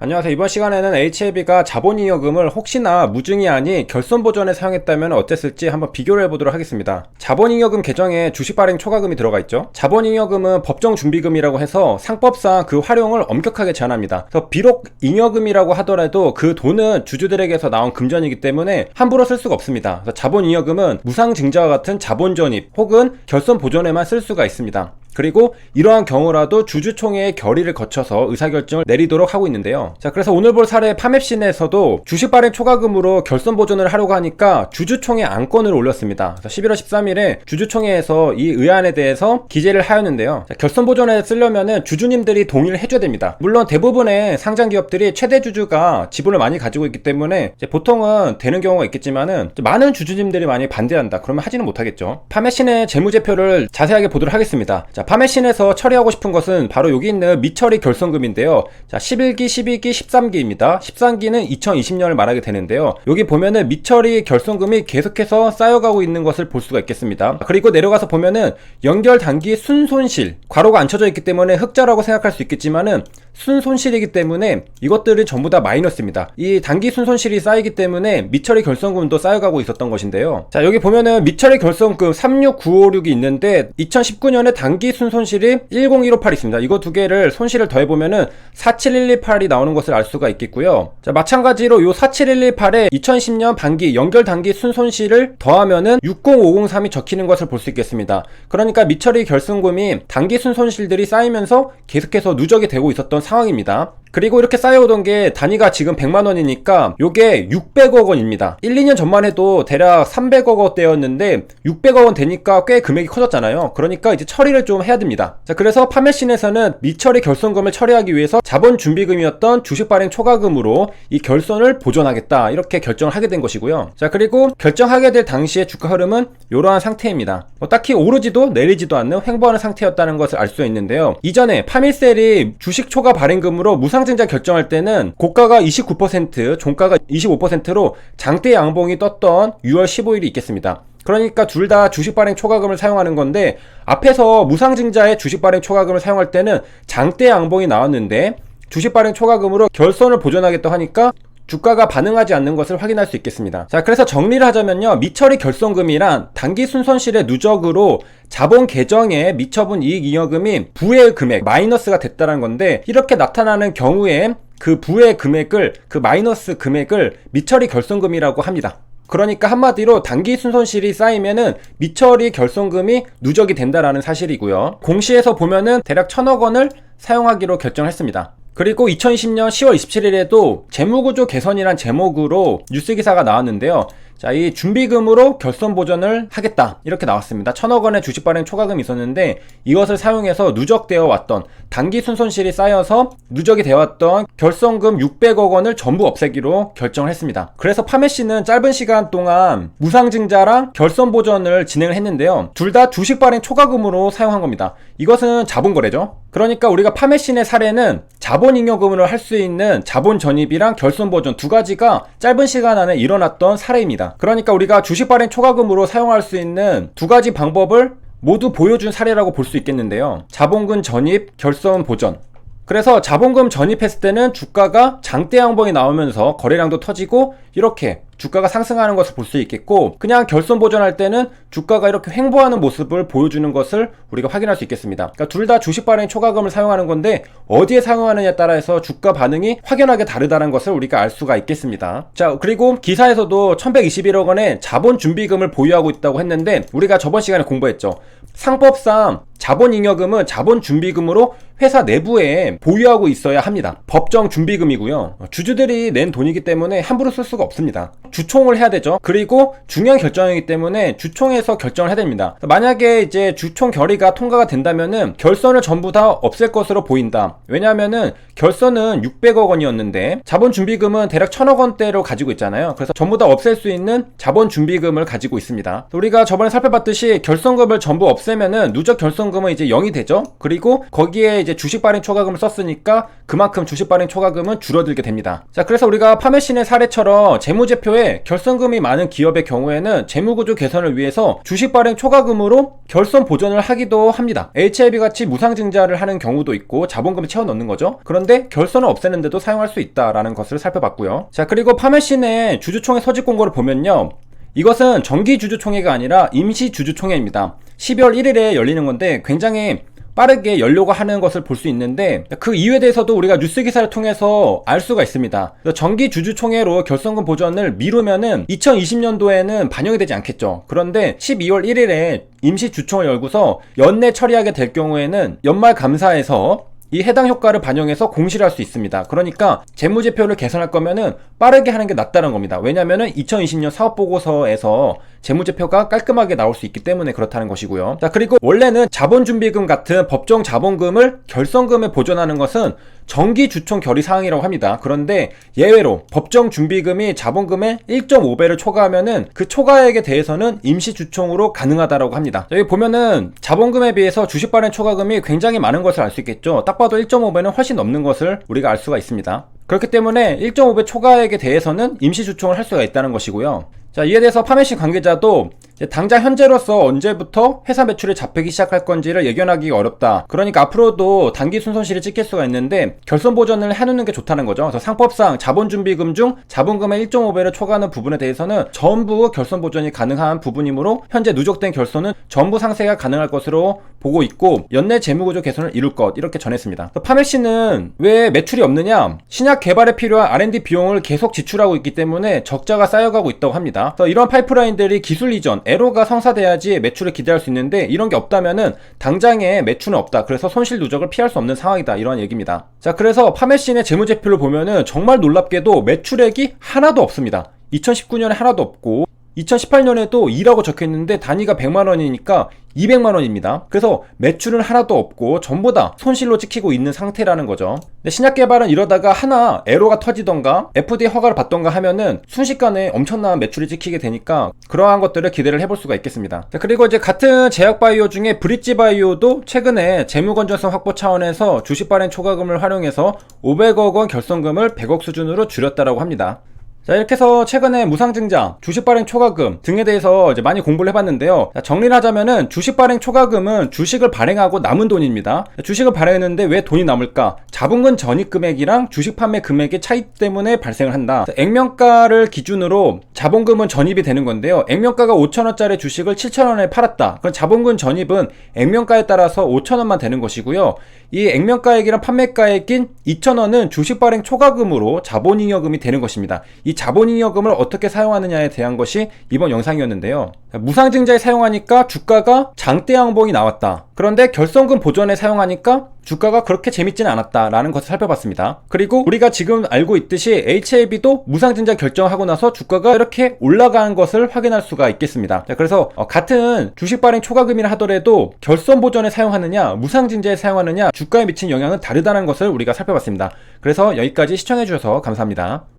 안녕하세요. 이번 시간에는 HLB가 자본잉여금을 혹시나 무증이 아닌 결손보전에 사용했다면 어땠을지 한번 비교를 해보도록 하겠습니다. 자본잉여금 계정에 주식발행 초과금이 들어가 있죠. 자본잉여금은 법정준비금이라고 해서 상법상 그 활용을 엄격하게 제한합니다. 그래서 비록 잉여금이라고 하더라도 그 돈은 주주들에게서 나온 금전이기 때문에 함부로 쓸 수가 없습니다. 그래서 자본잉여금은 무상증자와 같은 자본전입 혹은 결손보전에만 쓸 수가 있습니다. 그리고 이러한 경우라도 주주총회의 결의를 거쳐서 의사결정을 내리도록 하고 있는데요. 자, 그래서 오늘 볼 사례 파맵신에서도 주식발행 초과금으로 결손보전을 하려고 하니까 주주총회 안건을 올렸습니다. 그래서 11월 13일에 주주총회에서 이 의안에 대해서 기재를 하였는데요. 자, 결손보전에 쓰려면은 주주님들이 동의를 해줘야 됩니다. 물론 대부분의 상장기업들이 최대 주주가 지분을 많이 가지고 있기 때문에 보통은 되는 경우가 있겠지만은 많은 주주님들이 많이 반대한다. 그러면 하지는 못하겠죠. 파맵신의 재무제표를 자세하게 보도록 하겠습니다. 자, 파맵신에서 처리하고 싶은 것은 바로 여기 있는 미처리 결손금인데요. 자, 11기, 12기, 13기입니다. 13기는 2020년을 말하게 되는데요. 여기 보면은 미처리 결손금이 계속해서 쌓여가고 있는 것을 볼 수가 있겠습니다. 그리고 내려가서 보면은 연결 단기 순손실, 괄호가 안 쳐져 있기 때문에 흑자라고 생각할 수 있겠지만은 순손실이기 때문에 이것들이 전부 다 마이너스입니다. 이 단기 순손실이 쌓이기 때문에 미처리 결손금도 쌓여가고 있었던 것인데요. 자, 여기 보면은 미처리 결손금 36956이 있는데 2019년에 단기 순손실이 10158이 있습니다. 이거 두 개를 손실을 더해보면은 47128이 나오는 것을 알 수가 있겠고요. 자, 마찬가지로 요 47118에 2010년 반기 연결 단기 순손실을 더하면은 60503이 적히는 것을 볼 수 있겠습니다. 그러니까 미처리 결손금이 단기 순손실들이 쌓이면서 계속해서 누적이 되고 있었던 상황입니다. 그리고 이렇게 쌓여오던 게 단위가 지금 100만원이니까 요게 600억 원입니다. 1, 2년 전만 해도 대략 300억 원대였는데 600억 원 되니까 꽤 금액이 커졌잖아요. 그러니까 이제 처리를 좀 해야 됩니다. 자, 그래서 파맵신에서는 미처리 결손금을 처리하기 위해서 자본준비금이었던 주식발행 초과금으로 이 결손을 보존하겠다, 이렇게 결정을 하게 된 것이고요. 자, 그리고 결정하게 될 당시의 주가 흐름은 이러한 상태입니다. 딱히 오르지도 내리지도 않는 횡보하는 상태였다는 것을 알 수 있는데요. 이전에 파밀셀이 주식 초과 발행금으로 무상증자 결정할 때는 고가가 29%, 종가가 25%로 장대 양봉이 떴던 6월 15일이 있겠습니다. 그러니까 둘 다 주식발행 초과금을 사용하는 건데, 앞에서 무상증자의 주식발행 초과금을 사용할 때는 장대 양봉이 나왔는데 주식발행 초과금으로 결손을 보존하겠다 하니까 주가가 반응하지 않는 것을 확인할 수 있겠습니다. 자, 그래서 정리를 하자면요, 미처리 결손금이란 단기 순손실의 누적으로 자본 계정에 미처분 이익 잉여금이 부의 금액 마이너스가 됐다는 건데, 이렇게 나타나는 경우에 그 부의 금액을, 그 마이너스 금액을 미처리 결손금이라고 합니다. 그러니까 한마디로 단기 순손실이 쌓이면은 미처리 결손금이 누적이 된다라는 사실이고요. 공시에서 보면은 대략 1000억 원을 사용하기로 결정했습니다. 그리고 2020년 10월 27일에도 재무구조 개선이란 제목으로 뉴스 기사가 나왔는데요. 자, 이 준비금으로 결손보전을 하겠다, 이렇게 나왔습니다. 1000억 원의 주식발행 초과금이 있었는데 이것을 사용해서 누적되어 왔던 단기 순손실이 쌓여서 누적이 되어 왔던 결손금 600억 원을 전부 없애기로 결정을 했습니다. 그래서 파메씨는 짧은 시간 동안 무상증자랑 결손보전을 진행을 했는데요. 둘 다 주식발행 초과금으로 사용한 겁니다. 이것은 자본거래죠. 그러니까 우리가 파메신의 사례는 자본잉여금으로 할 수 있는 자본전입이랑 결손보전 두 가지가 짧은 시간 안에 일어났던 사례입니다. 그러니까 우리가 주식발행 초과금으로 사용할 수 있는 두 가지 방법을 모두 보여준 사례라고 볼 수 있겠는데요. 자본금 전입, 결손보전. 그래서 자본금 전입했을 때는 주가가 장대 양봉이 나오면서 거래량도 터지고 이렇게 주가가 상승하는 것을 볼 수 있겠고, 그냥 결손보전할 때는 주가가 이렇게 횡보하는 모습을 보여주는 것을 우리가 확인할 수 있겠습니다. 그러니까 둘 다 주식발행 초과금을 사용하는 건데 어디에 사용하느냐에 따라서 주가 반응이 확연하게 다르다는 것을 우리가 알 수가 있겠습니다. 자, 그리고 기사에서도 1121억 원의 자본준비금을 보유하고 있다고 했는데 우리가 저번 시간에 공부했죠. 상법상 자본잉여금은 자본준비금으로 회사 내부에 보유하고 있어야 합니다. 법정준비금이고요. 주주들이 낸 돈이기 때문에 함부로 쓸 수가 없습니다. 주총을 해야 되죠. 그리고 중요한 결정이기 때문에 주총에서 결정을 해야 됩니다. 만약에 이제 주총 결의가 통과가 된다면은 결손을 전부 다 없앨 것으로 보인다. 왜냐하면은 결손은 600억 원이었는데 자본준비금은 대략 1000억 원대로 가지고 있잖아요. 그래서 전부 다 없앨 수 있는 자본준비금을 가지고 있습니다. 우리가 저번에 살펴봤듯이 결손금을 전부 없애면은 누적 결손금은 이제 0이 되죠. 그리고 거기에 이제 주식발행 초과금을 썼으니까 그만큼 주식발행 초과금은 줄어들게 됩니다. 자, 그래서 우리가 파메신의 사례처럼 재무제표에 정도의 결손금이 많은 기업의 경우에는 재무구조 개선을 위해서 주식 발행 초과금으로 결손 보전을 하기도 합니다. HLB 같이 무상증자를 하는 경우도 있고 자본금을 채워 넣는 거죠. 그런데 결손을 없애는데도 사용할 수 있다라는 것을 살펴봤고요. 자, 그리고 파메신의 주주총회 소집 공고를 보면요, 이것은 정기주주총회가 아니라 임시주주총회입니다. 12월 1일에 열리는 건데 굉장히 빠르게 연료가 하는 것을 볼 수 있는데, 그 이유에 대해서도 우리가 뉴스 기사를 통해서 알 수가 있습니다. 정기 주주총회로 결손금 보전을 미루면은 2020년도에는 반영이 되지 않겠죠. 그런데 12월 1일에 임시 주총을 열고서 연내 처리하게 될 경우에는 연말 감사에서 이 해당 효과를 반영해서 공시를 할 수 있습니다. 그러니까 재무제표를 개선할 거면은 빠르게 하는 게 낫다는 겁니다. 왜냐면은 2020년 사업보고서에서 재무제표가 깔끔하게 나올 수 있기 때문에 그렇다는 것이고요. 자, 그리고 원래는 자본준비금 같은 법정 자본금을 결손금에 보존하는 것은 정기주총 결의사항이라고 합니다. 그런데 예외로 법정준비금이 자본금의 1.5배를 초과하면은 그 초과액에 대해서는 임시주총으로 가능하다고 합니다. 여기 보면은 자본금에 비해서 주식발행 초과금이 굉장히 많은 것을 알 수 있겠죠. 딱 봐도 1.5배는 훨씬 넘는 것을 우리가 알 수가 있습니다. 그렇기 때문에 1.5배 초과액에 대해서는 임시주총을 할 수가 있다는 것이고요. 자, 이에 대해서 파메신 관계자도 당장 현재로서 언제부터 회사 매출이 잡히기 시작할 건지를 예견하기가 어렵다. 그러니까 앞으로도 단기 순손실이 찍힐 수가 있는데 결손 보전을 해놓는 게 좋다는 거죠. 그래서 상법상 자본준비금 중 자본금의 1.5배를 초과하는 부분에 대해서는 전부 결손 보전이 가능한 부분이므로 현재 누적된 결손은 전부 상세가 가능할 것으로 보고 있고 연내 재무구조 개선을 이룰 것, 이렇게 전했습니다. 파메신은 왜 매출이 없느냐? 신약 개발에 필요한 R&D 비용을 계속 지출하고 있기 때문에 적자가 쌓여가고 있다고 합니다. 그래서 이런 파이프라인들이 기술 이전, 애로가 성사돼야지 매출을 기대할 수 있는데 이런 게 없다면은 당장에 매출은 없다. 그래서 손실 누적을 피할 수 없는 상황이다. 이런 얘기입니다. 자, 그래서 파메신의 재무제표를 보면은 정말 놀랍게도 매출액이 하나도 없습니다. 2019년에 하나도 없고 2018년에도 2라고 적혀있는데 단위가 100만원이니까 200만원입니다. 그래서 매출은 하나도 없고 전부 다 손실로 찍히고 있는 상태라는 거죠. 근데 신약 개발은 이러다가 하나 에러가 터지던가 FDA 허가를 받던가 하면은 순식간에 엄청난 매출이 찍히게 되니까 그러한 것들을 기대를 해볼 수가 있겠습니다. 자, 그리고 이제 같은 제약바이오 중에 브릿지바이오도 최근에 재무건전성 확보 차원에서 주식 발행 초과금을 활용해서 500억 원 결손금을 100억 수준으로 줄였다라고 합니다. 자, 이렇게 해서 최근에 무상증자, 주식발행 초과금 등에 대해서 이제 많이 공부를 해봤는데요. 자, 정리를 하자면은 주식발행 초과금은 주식을 발행하고 남은 돈입니다. 주식을 발행했는데 왜 돈이 남을까? 자본금 전입금액이랑 주식 판매 금액의 차이 때문에 발생을 한다. 자, 액면가를 기준으로 자본금은 전입이 되는 건데요. 액면가가 5,000원짜리 주식을 7,000원에 팔았다. 그럼 자본금 전입은 액면가에 따라서 5,000원만 되는 것이고요. 이 액면가액이랑 판매가액인 2,000원은 주식발행 초과금으로 자본잉여금이 되는 것입니다. 이 자본잉여금을 어떻게 사용하느냐에 대한 것이 이번 영상이었는데요. 무상증자에 사용하니까 주가가 장대 양봉이 나왔다. 그런데 결손금 보전에 사용하니까 주가가 그렇게 재밌지는 않았다라는 것을 살펴봤습니다. 그리고 우리가 지금 알고 있듯이 HLB도 무상증자 결정하고 나서 주가가 이렇게 올라가는 것을 확인할 수가 있겠습니다. 자, 그래서 같은 주식 발행 초과금이라 하더라도 결손 보전에 사용하느냐 무상증자에 사용하느냐 주가에 미친 영향은 다르다는 것을 우리가 살펴봤습니다. 그래서 여기까지 시청해주셔서 감사합니다.